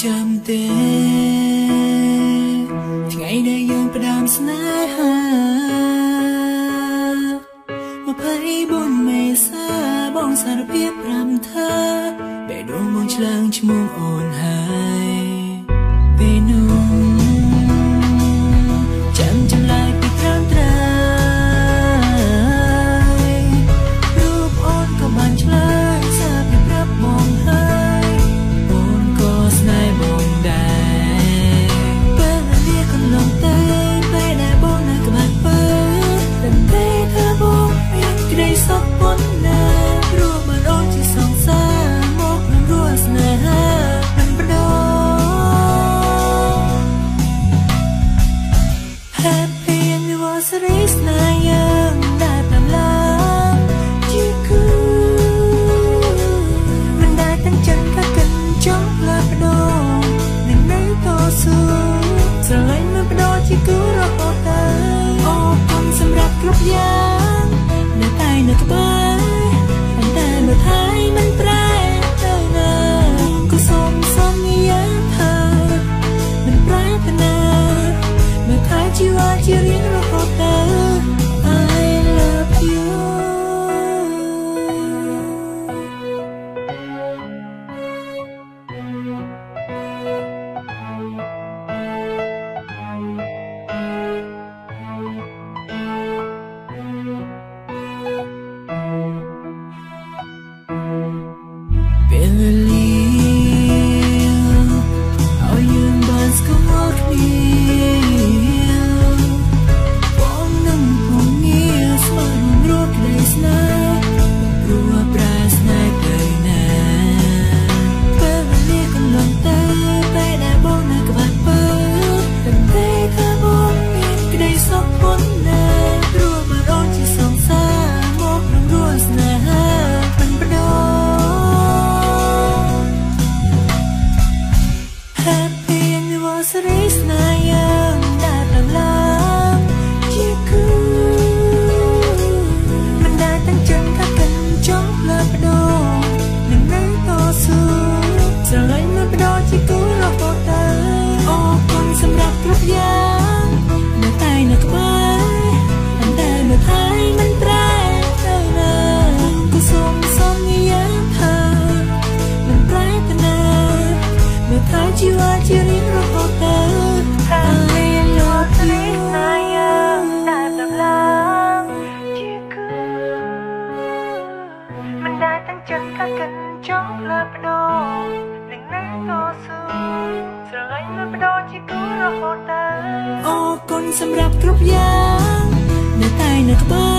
ចាំទេថ្ងៃដែលយើងផ្ដើមស្នេហា24មេសាបងសារភាព5ថាពេលដួងមកឆ្លើងឈ្មោះអូនហើយពេលនោះចាំចម្លើយពីត្រាំត្រាយរូបអូនក៏បានឆ្លើយសារភាពប្រាប់បងហើយអូនក៏ស្នេហ៍បងដែរពេលវេលាកន្លងទៅពេលដែលបងនៅក្បែរបើតែថាបងមានក្តីសុខប៉ុណ្ណាព្រោះបានអូនជាសង្សារមកនឹងរួចស្នេហាមិនបដូរ Happy anniversary ស្នេហ៍យើងដែលតាមឡើងជាគូមិនដែលទាំងចិនក៏កិនចង់លើបដូរនឹងនៅតស៊ូស្រឡាញ់មិនបដូរជាគូរហូតដល់អរគុណសម្រាប់គ្រប់យ៉ាងនៅតែនៅក្បែរតែមើលថែមិនប្រែទៅណាក៏សូមសន្យាថាមិនប្រែទៅណាមើលថែជីវិតជារៀងរហូតទៅ I love you ពេលវេលាឲ្យយើងបានស្គាល់គ្នាបងនឹងពងងារស្មើរួមរកក្តីស្នេហ៍ព្រោះប្រែស្នេហ៍ទៅណាពេលវេលាកន្លងទៅពេលដែលបងនៅក្បែរបើតែថាបងមានក្តីសុខប៉ុណ្ណាព្រោះបានអូនជាសង្សារមកនឹងរួចស្នេហាមិនបដូរ Happy anniversary ស្នេហ៍យើងដែលតាមឡើងជាគូមិនដែលទាំងចិនក៏កិនចង់លើបដូរនឹងនៅតស៊ូស្រឡាញ់មិនបដូរជាគូរហូតដល់អរគុណសម្រាប់គ្រប់យ៉ាងនៅតែនៅក្បែរតែមើលថែមិនប្រែទៅណាក៏សូមសន្យាថាមិនប្រែទៅណាមើលថែជីវិតជារៀងរហូតទៅ I love you ស្នេហ៍យើងដែលតាមឡើងជាគូមិនដែលទាំងចិនក៏កិនចង់លើបដូរនឹងនៅតស៊ូស្រឡាញ់មិនបដូរជាគូរហូតទៅអរគុណសម្រាប់គ្រប់យ៉ាងនៅតែនៅក្បែរ